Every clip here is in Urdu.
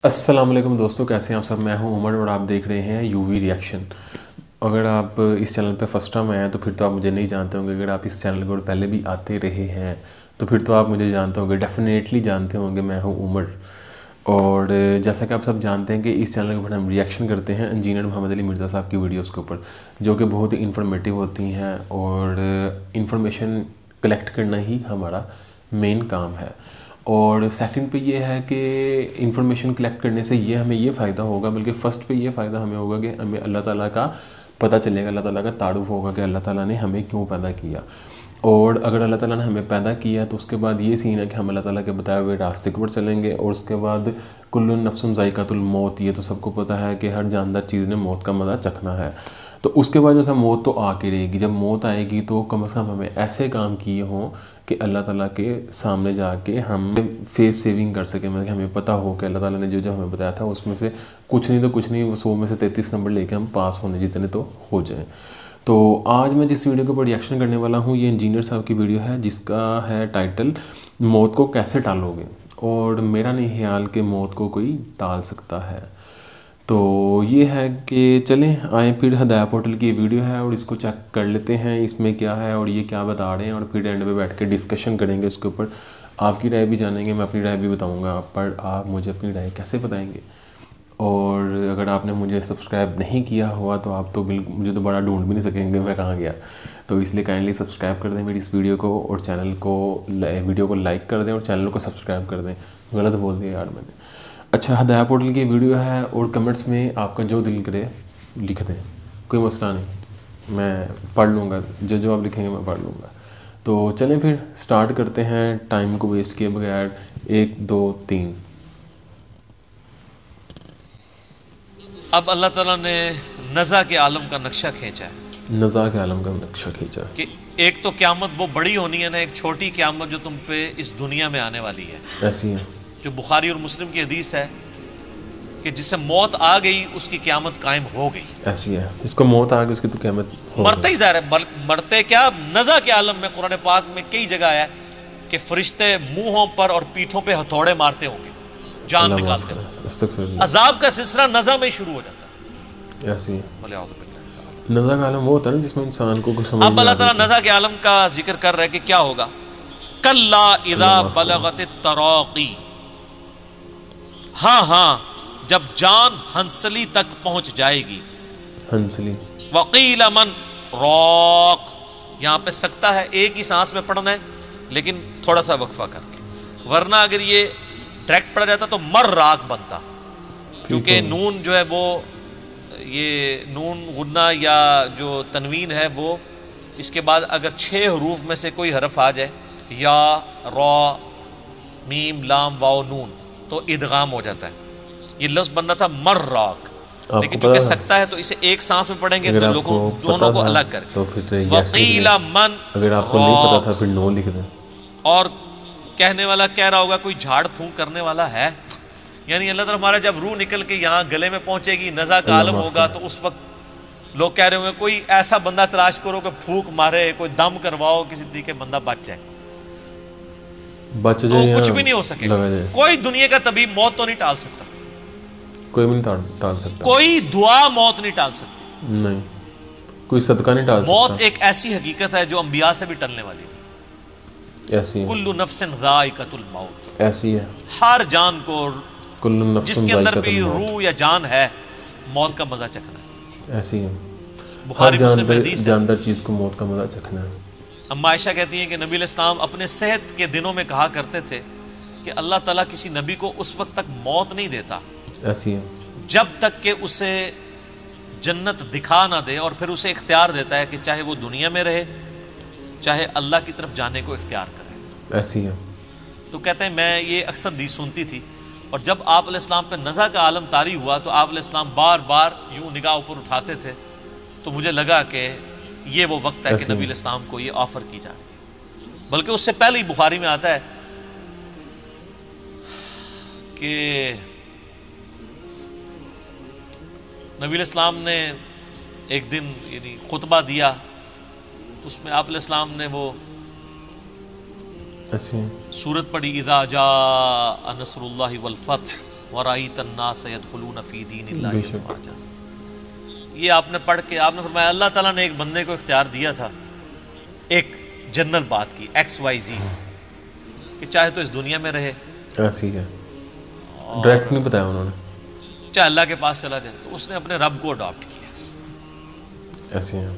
السلام علیکم دوستو، کیسے ہیں آپ سب؟ میں ہوں عمر اور آپ دیکھ رہے ہیں یووی ریئیکشن۔ اگر آپ اس چینل پہ فرسٹ ٹائم آئے ہیں تو پھر تو آپ مجھے نہیں جانتے ہوں گے۔ اگر آپ اس چینل کو پہلے بھی آتے رہے ہیں تو پھر تو آپ مجھے جانتے ہوں گے، ڈیفینیٹلی جانتے ہوں گے۔ میں ہوں عمر، اور جیسا کہ آپ سب جانتے ہیں کہ اس چینل کے اوپر ہم ریئیکشن کرتے ہیں انجینئر محمد علی مرزا صاحب کی ویڈیوز کے اوپر، جو کہ بہت ہی انفارمیٹیو ہوتی ہیں، اور انفارمیشن کلیکٹ کرنا ہی ہمارا مین کام ہے۔ اور سیکنڈ پہ یہ ہے کہ انفارمیشن کلیکٹ کرنے سے یہ ہمیں یہ فائدہ ہوگا، بلکہ فرسٹ پہ یہ فائدہ ہمیں ہوگا کہ ہمیں اللہ تعالیٰ کا پتہ چلے گا، اللہ تعالیٰ کا تعارف ہوگا کہ اللہ تعالیٰ نے ہمیں کیوں پیدا کیا۔ اور اگر اللہ تعالیٰ نے ہمیں پیدا کیا تو اس کے بعد یہ سین ہے کہ ہم اللہ تعالیٰ کے بتائے ہوئے راستے کے اوپر چلیں گے، اور اس کے بعد کل نفس ذائقۃ الموت، یہ تو سب کو پتہ ہے کہ ہر جاندار چیز نے موت کا مزہ چکھنا ہے۔ تو اس کے بعد جو موت تو آ کے رہے گی، جب موت آئے گی تو کم از کم ہمیں ایسے کام کیے ہوں کہ اللہ تعالیٰ کے سامنے جا کے ہم فیس سیونگ کر سکیں، مطلب کہ ہمیں پتہ ہو کہ اللہ تعالیٰ نے جو ہمیں بتایا تھا اس میں سے کچھ نہیں تو کچھ نہیں، وہ 100 میں سے 33 نمبر لے کے ہم پاس ہونے جتنے تو ہو جائیں۔ تو آج میں جس ویڈیو کے اوپر ریئیکشن کرنے والا ہوں یہ انجینئر صاحب کی ویڈیو ہے، جس کا ہے ٹائٹل موت کو کیسے ٹالو گے۔ اور میرا نہیں خیال کہ موت کو کوئی ٹال سکتا ہے۔ تو یہ ہے کہ چلیں آئیں پھر ہدایہ پورٹل کی ویڈیو ہے اور اس کو چیک کر لیتے ہیں اس میں کیا ہے اور یہ کیا بتا رہے ہیں، اور پھر اینڈ پہ بیٹھ کے ڈسکشن کریں گے اس کے اوپر۔ آپ کی رائے بھی جانیں گے، میں اپنی رائے بھی بتاؤں گا، پر آپ مجھے اپنی رائے کیسے بتائیں گے؟ اور اگر آپ نے مجھے سبسکرائب نہیں کیا ہوا تو آپ تو بالکل مجھے دوبارہ ڈھونڈ بھی نہیں سکیں گے میں کہاں گیا۔ تو اس لیے کائنڈلی سبسکرائب کر دیں میری اس ویڈیو کو، اور چینل کو ویڈیو کو لائک کر دیں اور چینل کو سبسکرائب کر دیں۔ غلط بول دیا یار میں نے۔ اچھا، ہدایہ پورٹل کی ویڈیو ہے، اور کمنٹس میں آپ کا جو دل کرے لکھ دیں، کوئی مسئلہ نہیں، میں پڑھ لوں گا، جو آپ لکھیں گے میں پڑھ لوں گا۔ تو چلیں پھر سٹارٹ کرتے ہیں ٹائم کو ویسٹ کیے بغیر۔ 1 2 3۔ اب اللہ تعالیٰ نے نزع کے عالم کا نقشہ کھینچا ہے، نزع کے عالم کا نقشہ کھینچا ہے کہ ایک تو قیامت وہ بڑی ہونی ہے نا، ایک چھوٹی قیامت جو تم پہ اس دنیا میں آنے والی ہے، ایسی ہے جو بخاری اور مسلم کی حدیث ہے کہ جس سے موت آ گئی اس کی قیامت قائم ہو گئی۔ ایسی ہے، اس کو موت آ گئی اس کی تو قیامت ہو مرتے ہی ظاہر ہے، مرتے کیا، نزع کے عالم میں قرآن پاک میں کئی جگہ ہے کہ فرشتے منہوں پر اور پیٹھوں پہ ہتھوڑے مارتے ہوں گے، جان نکالتے ہیں۔ عذاب کا سلسلہ نزع میں شروع ہو جاتا ہے۔ ایسی ہے، نزع کا عالم وہ ہوتا ہے نا جس میں انسان کو کچھ سمجھ اب اللہ تعالیٰ نزع کے عالم کا ذکر کر رہے کہ کیا ہوگا۔ کلا اذا بلغت التراقی، ہاں جب جان ہنسلی تک پہنچ جائے گی۔ ہنسلی، وقیل من راق، یہاں پہ سکتا ہے ایک ہی سانس میں پڑھنا ہے لیکن تھوڑا سا وقفہ کر کے، ورنہ اگر یہ ڈائریکٹ پڑھا جاتا تو مر راق بنتا، کیونکہ نون جو ہے وہ یہ نون غنہ یا جو تنوین ہے وہ اس کے بعد اگر 6 حروف میں سے کوئی حرف آ جائے، یا را میم لام واو نون، تو ادغام ہو جاتا ہے۔ یہ لفظ بننا تھا مر راق، لیکن چونکہ سکتا ہے تو اسے ایک سانس میں پڑھیں گے تو لوگوں دونوں کو الگ کر کے وقیل من، اگر آپ کو نہیں پتا تھا پھر نو لکھ دیں۔ اور کہنے والا کہہ رہا ہوگا کوئی جھاڑ پھونک کرنے والا ہے، یعنی اللہ تعالیٰ ہمارا جب روح نکل کے یہاں گلے میں پہنچے گی، نزع کا عالم ہوگا، تو اس وقت لوگ کہہ رہے ہوں گے کوئی ایسا بندہ تلاش کرو کہ پھونک مارے، کوئی دم کرواؤ کسی طریقے بندہ بچ جائے، تو کچھ بھی نہیں ہو سکے گا۔ کوئی دنیا کا طبیب موت تو نہیں ٹال سکتا، کوئی بھی نہیں ٹال سکتا، کوئی دعا موت نہیں ٹال سکتی، نہیں کوئی صدقہ نہیں ٹال سکتا۔ موت ایک ایسی حقیقت ہے جو انبیاء سے بھی ٹلنے والی نہیں، ایسی ہے، کل نفس ذائقۃ الموت، ایسی ہے، ہر جان کو جس کے اندر بھی روح یا جان ہے موت کا مزہ چکھنا ہے۔ ایسی ہے، بخاری مسلم ہر حدیث ہے، جاندار چیز کو موت کا مزہ چکھنا ہے۔ اما عائشہ کہتی ہیں کہ نبی علیہ السلام اپنے صحت کے دنوں میں کہا کرتے تھے کہ اللہ تعالیٰ کسی نبی کو اس وقت تک موت نہیں دیتا ایسی ہے، جب تک کہ اسے جنت دکھا نہ دے، اور پھر اسے اختیار دیتا ہے کہ چاہے وہ دنیا میں رہے چاہے اللہ کی طرف جانے کو اختیار کرے۔ ایسی ہے، تو کہتے ہیں میں یہ اکثر حدیث سنتی تھی، اور جب آپ علیہ السلام پہ نزع کا عالم طاری ہوا تو آپ علیہ السلام بار بار یوں نگاہ اوپر اٹھاتے تھے، تو مجھے لگا کہ یہ وہ وقت ہے کہ نبی علیہ السلام کو یہ آفر کی جائے، بلکہ اس سے پہلے ہی بخاری میں آتا ہے کہ نبی علیہ السلام نے ایک دن یعنی خطبہ دیا، اس میں آپ علیہ السلام نے وہ سورت پڑھی، اذا جاء نصر اللہ والفتح وَرَأَيْتَ النَّاسَ يَدْخُلُونَ فِي دِينِ اللَّهِ أَفْوَاجًا. یہ آپ نے پڑھ کے آپ نے فرمایا اللہ تعالیٰ نے ایک بندے کو اختیار دیا تھا ایک جنرل بات کی XYZ کہ چاہے تو اس دنیا میں رہے, ایسی ہے ڈائریکٹ نہیں بتایا انہوں نے, چاہے اللہ کے پاس چلا جائے, تو اس نے اپنے رب کو اڈاپٹ کیا. ایسی ہیں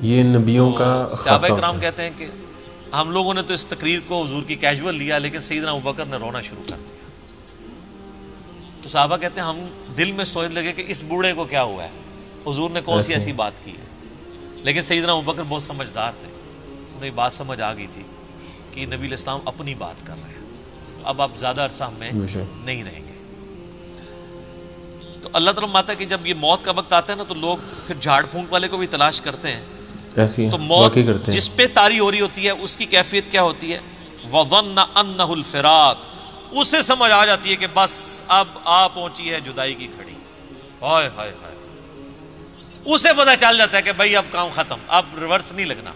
یہ نبیوں کا صحابہ کرام کہتے ہیں کہ ہم لوگوں نے تو اس تقریر کو حضور کی کیجول لیا, لیکن سیدنا ابوبکر نے رونا شروع کر دیا. تو صحابہ کہتے ہیں ہم دل میں سوچ لگے کہ اس بوڑھے کو کیا ہوا ہے, حضور نے کون سی ایسی بات کی ہے. لیکن سیدنا ابوبکر بہت سمجھدار تھے, انہیں بات سمجھ آ گئی تھی کہ نبی علیہ السلام اپنی بات کر رہے ہیں, اب آپ زیادہ عرصہ میں نہیں رہیں گے. تو اللہ تعالیٰ ماتا ہے کہ جب یہ موت کا وقت آتا ہے نا تو لوگ پھر جھاڑ پھونک والے کو بھی تلاش کرتے ہیں. تو موت جس پہ طاری ہو رہی ہوتی ہے اس کی کیفیت کیا ہوتی ہے؟ وَظَنَّ أَنَّهُ الْفِرَاقُ, اسے سمجھ آ جاتی ہے کہ بس اب آ پہنچی ہے جدائی کی گھڑی. ہائے ہائے ہائے, اسے پتہ چل جاتا ہے کہ بھائی اب کام ختم, اب ریورس نہیں لگنا.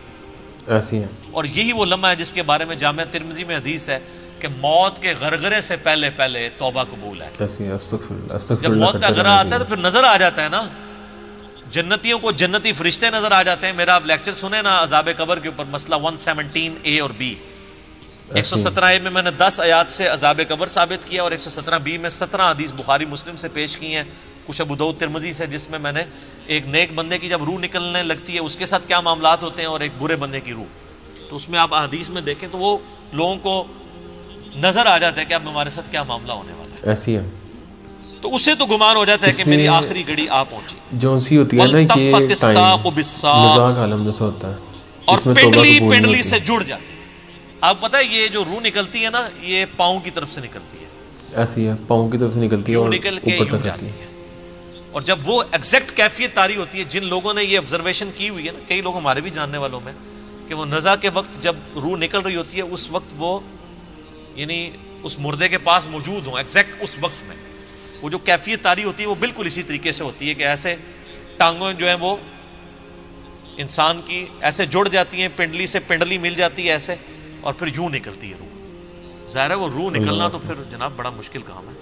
ایسی ہے. اور یہی وہ لمحہ ہے جس کے بارے میں جامعہ ترمذی میں حدیث ہے کہ موت کے غرغرے سے پہلے پہلے توبہ قبول ہے. ایسی ہے. استغفر جب موت کا غرغرہ آتا ہے تو پھر نظر آ جاتا ہے نا, جنتیوں کو جنتی فرشتے نظر آ جاتے ہیں. میرا آپ لیکچر سنیں نا عذاب قبر کے اوپر, مسئلہ 117A اور B. 117A میں نے 10 آیات سے عذاب قبر ثابت کیا, اور 117B میں 17 حدیث بخاری مسلم سے پیش کی ہیں, کچھ ابو داؤد ترمذی سے, جس میں نے ایک نیک بندے کی جب روح نکلنے لگتی ہے اس کے ساتھ کیا معاملات ہوتے ہیں, اور ایک برے بندے کی روح. تو اس میں آپ حدیث میں دیکھیں تو وہ لوگوں کو نظر آ جاتا ہے کہ اب ہمارے ساتھ کیا معاملہ ہونے والا ہے. ایسی ہے. تو اسے تو گمان ہو جاتا ہے کہ میری آخری گھڑی آ پہنچی. جو سی ہوتی ہے نا یہ مزاق عالم جیسا ہوتا ہے, اور پنڈلی سے جڑ جاتی ہے. آپ پتہ ہے یہ جو روح نکلتی ہے نا یہ پاؤں کی طرف سے نکلتی ہے. ایسی ہے, پاؤں کی طرف سے نکلتی ہے اور نکل کے اوپر تک جاتی ہے. اور جب وہ ایگزیکٹ کیفیت طاری ہوتی ہے, جن لوگوں نے یہ آبزرویشن کی ہوئی ہے نا, کئی لوگ ہمارے بھی جاننے والوں میں, کہ وہ نزا کے وقت جب روح نکل رہی ہوتی ہے اس وقت وہ یعنی اس مردے کے پاس موجود ہوں ایگزیکٹ اس وقت میں, وہ جو کیفیت طاری ہوتی ہے وہ بالکل اسی طریقے سے ہوتی ہے کہ ایسے ٹانگوں جو ہیں وہ انسان کی ایسے جڑ جاتی ہیں, پنڈلی سے پنڈلی مل جاتی ہے ایسے, اور پھر یوں نکلتی ہے روح. ظاہر ہے وہ روح نکلنا تو پھر جناب بڑا مشکل کام ہے.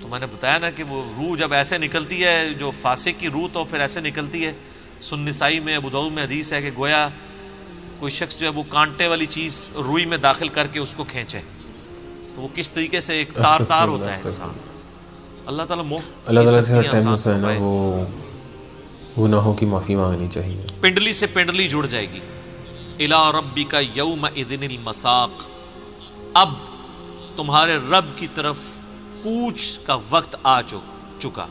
تو میں نے بتایا نا کہ وہ روح جب ایسے نکلتی ہے, جو فاسق کی روح تو پھر ایسے نکلتی ہے. سنن نسائی میں ابو داؤد میں حدیث ہے کہ گویا کوئی شخص جو ہے وہ کانٹے والی چیز روئی میں داخل کر کے اس کو کھینچے, تو وہ کس طریقے سے ایک تار تار ہوتا ہے انسان. اللہ تعالیٰ سے ہر ٹائم جو ہے نا وہ گناہوں کی معافی مانگنی چاہیے. پنڈلی سے پنڈلی جڑ جائے گی. الی ربک یومئذ المساق, اب تمہارے رب کی طرف کوچ کا وقت آ چکا.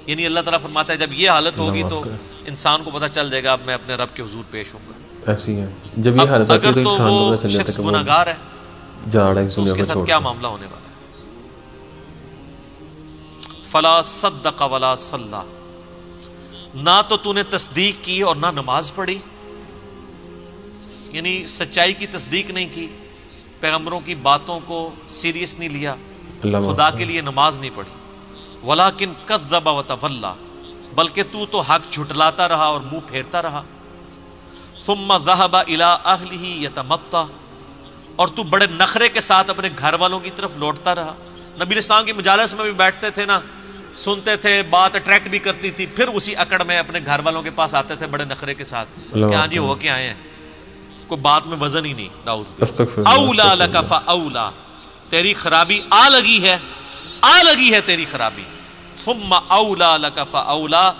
یعنی اللہ تعالیٰ فرماتا ہے جب یہ حالت ہوگی تو انسان کو پتہ چل جائے گا اب میں اپنے رب کے حضور پیش ہوں گا. ایسی ہے. جب یہ حالت آتی ہے تو انسان کو پتہ چل جاتا ہے کہ وہ گناہگار ہے, جا رہا ہے اس دنیا کے ساتھ کیا معاملہ ہونے والا ہے. فلا صدق ولا صلی, نہ تو نے تصدیق کی اور نہ نماز پڑھی, یعنی سچائی کی تصدیق نہیں کی, پیغمبروں کی باتوں کو سیریس نہیں لیا, خدا کے لیے نماز نہیں پڑھی. ولیکن کذب وتولی, بلکہ تو حق جھٹلاتا رہا اور منہ پھیرتا رہا. ثم ذهب الى اهله يتمطى, اور تو بڑے نخرے کے ساتھ اپنے گھر والوں کی طرف لوٹتا رہا. نبی علیہ السلام کی مجالس میں بھی بیٹھتے تھے نا, سنتے تھے, بات اٹریکٹ بھی کرتی تھی, پھر اسی اکڑ میں اپنے گھر والوں کے پاس آتے تھے بڑے نخرے کے ساتھ کہ ہاں جی ہو کے آئے ہیں, کوئی بات میں وزن ہی نہیں. اولا لک فاولا, تیری خرابی آ لگی ہے تیری خرابی. ثم اولا لک فاولا,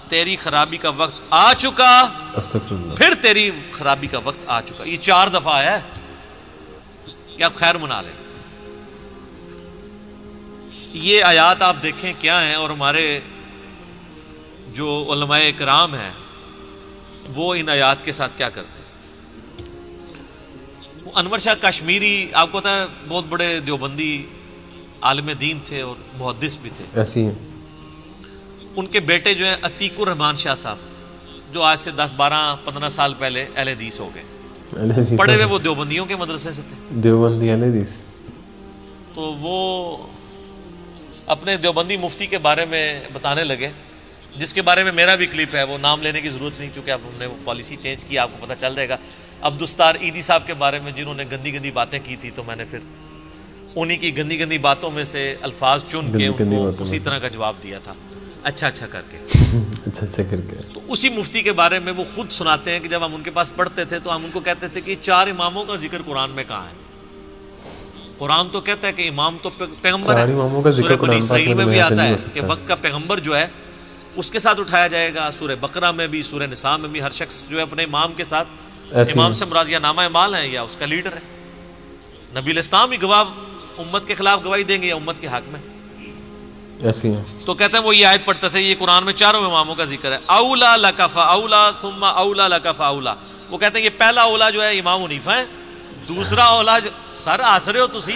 تیری خرابی کا وقت آ چکا, پھر تیری خرابی کا وقت آ چکا. یہ 4 دفعہ ہے کہ آپ خیر منا لیں. یہ آیات آپ دیکھیں کیا ہیں, اور ہمارے جو علماء کرام ہیں وہ ان آیات کے ساتھ کیا کرتے ہیں. انور شاہ کشمیری آپ کو پتا ہے بہت بڑے دیوبندی عالم دین تھے اور محدث بھی تھے. ایسی ہیں. ان کے بیٹے جو ہیں عتیق الرحمان شاہ صاحب, جو آج سے 10-12-15 سال پہلے اہل حدیث ہو گئے, پڑھے ہوئے وہ دیوبندیوں کے مدرسے سے تھے, دیوبندی اہل حدیث. تو وہ اپنے دیوبندی مفتی کے بارے میں بتانے لگے, جس کے بارے میں میرا بھی کلپ ہے, وہ نام لینے کی ضرورت نہیں کیونکہ اب ہم نے وہ پالیسی چینج کی, آپ کو پتہ چل جائے گا. عبدالستار عیدی صاحب کے بارے میں جنہوں نے گندی باتیں کی تھی, تو میں نے پھر انہی کی گندی گندی باتوں میں سے الفاظ چن کے ان کو اسی طرح کا جواب دیا تھا، اچھا اچھا کر کے، اچھا اچھا کر کے. تو اسی مفتی کے بارے میں وہ خود سناتے ہیں کہ جب ہم ان کے پاس پڑھتے تھے تو ہم ان کو کہتے تھے کہ 4 اماموں کا ذکر قرآن میں کہاں ہے؟ قرآن تو کہتا ہے کہ امام تو پیغمبر ہے، سورہ بنی اسرائیل میں بھی آتا ہے کہ وقت کا پیغمبر جو ہے اس کے ساتھ اٹھایا جائے گا، سورہ بقرہ میں بھی، سورہ نساء میں بھی، ہر شخص جو ہے اپنے امام کے ساتھ، امام سے مراد یا نامہ اعمال ہے یا اس کا لیڈر ہے. نبی الاسلام ہی گواہ امت کے خلاف گواہی دیں گے یا امت کے حق میں، ایسی ہیں. تو کہتے ہیں وہ یہ آیت پڑھتے تھے، یہ قرآن میں 4 اماموں کا ذکر ہے، اولا لک فاولا ثم اولا لک فاولا. وہ کہتے ہیں یہ پہلا اولا جو ہے امام حنیفہ ہے، دوسرا اولا جو سر ہنس رہے ہو تسی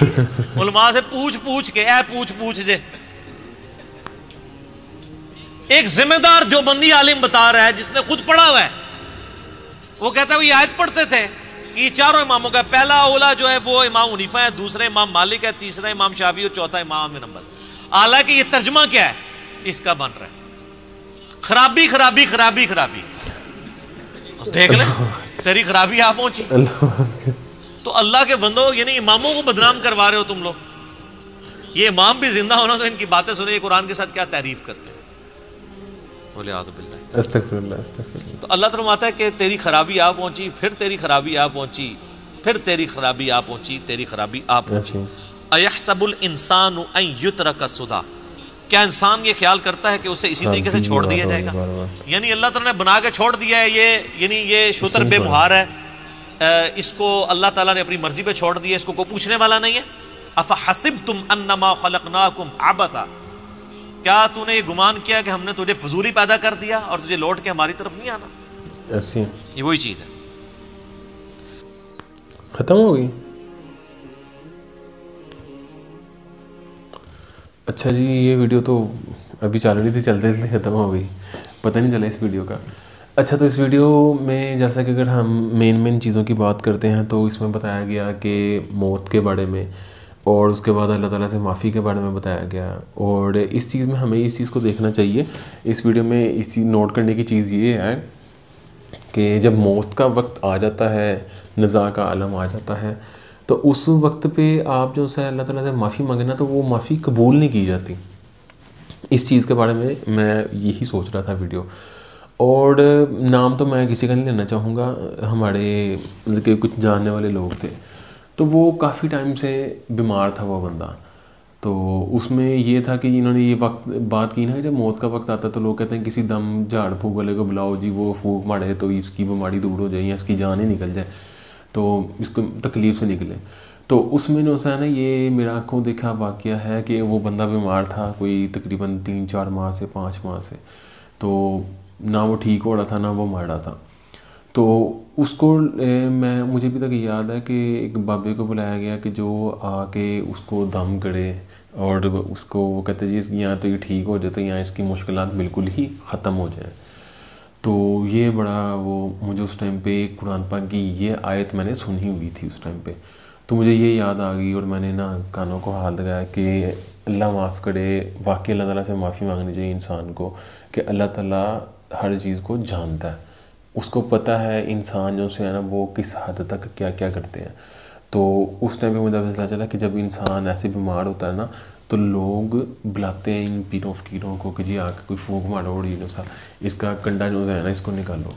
علماء سے پوچھ کے، اے پوچھ جے. ایک ذمہ دار جو بندی عالم بتا رہا ہے جس نے خود پڑھا ہوا ہے، وہ کہتا ہے وہ یہ آیت پڑھتے تھے یہ 4 اماموں کا پہلا اولا جو ہے وہ امام حنیفہ ہے، دوسرا امام مالک ہے، تیسرا امام شافعی اور چوتھا امام بن حنبل. حالانکہ یہ ترجمہ کیا ہے اس کا بن رہا ہے خرابی خرابی خرابی خرابی. دیکھ لیں تیری خرابی آپ پہنچی. تو اللہ کے بندو یعنی اماموں کو بدنام کروا رہے ہو تم لوگ. یہ امام بھی زندہ ہونا تو ان کی باتیں سنے، یہ قرآن کے ساتھ کیا تعریف کرتے ہیں. بولے اعوذ باللہ. استغفر اللہ استغفر اللہ. تو اللہ فرماتا ہے کہ تیری خرابی آ پہنچی، پھر تیری خرابی آ پہنچی، پھر تیری خرابی آ پہنچی، تیری خرابی آ پہنچی. ایحسب الانسان ان یترک سدی، کیا انسان یہ خیال کرتا ہے کہ اسے اسی طریقے سے چھوڑ دیا جائے گا؟ یعنی اللہ تعالیٰ نے بنا کے چھوڑ دیا ہے یہ، یعنی یہ شتر بے مہار ہے، اس کو اللہ تعالیٰ نے اپنی مرضی پہ چھوڑ دیا، اس کو کوئی پوچھنے والا نہیں ہے. افحسبتم انما خلقناکم عبثا، کیا تو نے یہ گمان کیا کہ ہم نے تجھے فضولی پیدا کر دیا اور تجھے لوٹ کے ہماری طرف نہیں آنا؟ ایسی یہ وہی چیز ہے. ختم ہو گئی. اچھا جی، یہ ویڈیو تو ابھی چل رہی تھی، چلتے چلتے ختم ہو گئی، پتہ نہیں چلا اس ویڈیو کا. اچھا تو اس ویڈیو میں جیسا کہ اگر ہم مین چیزوں کی بات کرتے ہیں تو اس میں بتایا گیا کہ موت کے بارے میں، اور اس کے بعد اللہ تعالیٰ سے معافی کے بارے میں بتایا گیا. اور اس چیز میں ہمیں اس چیز کو دیکھنا چاہیے. اس ویڈیو میں اس چیز نوٹ کرنے کی چیز یہ ہے کہ جب موت کا وقت آ جاتا ہے، نزاع کا عالم آ جاتا ہے، تو اس وقت پہ آپ جو ہے اللہ تعالیٰ سے معافی مانگنا تو وہ معافی قبول نہیں کی جاتی. اس چیز کے بارے میں یہی سوچ رہا تھا ویڈیو. اور نام تو میں کسی کا نہیں لینا چاہوں گا، ہمارے مطلب کہ کچھ جاننے والے لوگ تھے، تو وہ کافی ٹائم سے بیمار تھا وہ بندہ. تو اس میں یہ تھا کہ انہوں نے یہ بات کی نا کہ جب موت کا وقت آتا ہے تو لوگ کہتے ہیں کسی دم جھاڑ پھونک والے کو بلاؤ جی، وہ پھونک مارے تو اس کی بیماری دور ہو جائے یا اس کی جان ہی نکل جائے، تو اس کو تکلیف سے نکلے. تو اس میں جو ہے نا یہ میرا آنکھوں دیکھا واقعہ ہے کہ وہ بندہ بیمار تھا کوئی تقریباً 3-4 ماہ سے 5 ماہ سے. تو نہ وہ ٹھیک ہو رہا تھا نہ وہ مر رہا تھا. تو اس کو مجھے بھی تک یاد ہے کہ ایک بابے کو بلایا گیا کہ جو آ کے اس کو دم کرے اور اس کو وہ کہتے جی یہاں تو یہ ٹھیک ہو جائے تو یہاں اس کی مشکلات بالکل ہی ختم ہو جائیں. تو یہ بڑا وہ مجھے اس ٹائم پہ قرآن پاک کی یہ آیت میں نے سنی ہوئی تھی اس ٹائم پہ، تو مجھے یہ یاد آ گئی اور میں نے نا کانوں کو ہاتھ لگایا کہ اللہ معاف کرے. واقعی اللہ تعالیٰ سے معافی مانگنی چاہیے انسان کو کہ اللہ تعالیٰ ہر چیز کو جانتا ہے، اس کو پتہ ہے انسان جو سے ہے نا وہ کس حد تک کیا کیا کرتے ہیں. تو اس ٹائم پہ مجھے پتہ چلا کہ جب انسان ایسے بیمار ہوتا ہے نا تو لوگ بلاتے ہیں ان پیروں فقیروں کو کہ جی آ کے کوئی پھونک مارو اور یہ سا اس کا کنڈا جو ہے نا اس کو نکالو.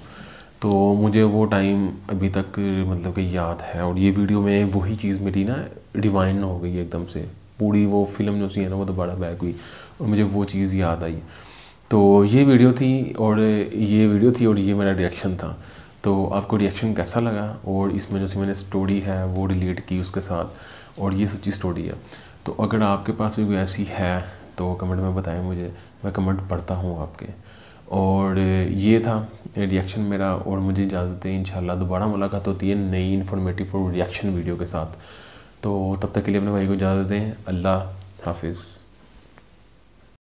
تو مجھے وہ ٹائم ابھی تک مطلب کہ یاد ہے. اور یہ ویڈیو میں وہی چیز میری نا ریوائنڈ ہو گئی ایک دم سے، پوری وہ فلم جو سی ہے نا وہ دوبارہ بیک ہوئی اور مجھے وہ چیز یاد آئی. تو یہ ویڈیو تھی اور یہ میرا ریئیکشن تھا. تو آپ کو ریئیکشن کیسا لگا؟ اور اس میں جو سی میں نے سٹوری ہے وہ ریلیٹ کی اس کے ساتھ اور یہ سچی سٹوری ہے. تو اگر آپ کے پاس بھی کوئی ایسی ہے تو کمنٹ میں بتائیں مجھے، میں کمنٹ پڑھتا ہوں آپ کے. اور یہ تھا ریئیکشن میرا اور مجھے اجازت ہے، انشاءاللہ دوبارہ ملاقات ہوتی ہے نئی انفارمیٹیو اور ریئیکشن ویڈیو کے ساتھ. تو تب تک کے لیے اپنے بھائی کو اجازت دیں. اللہ حافظ.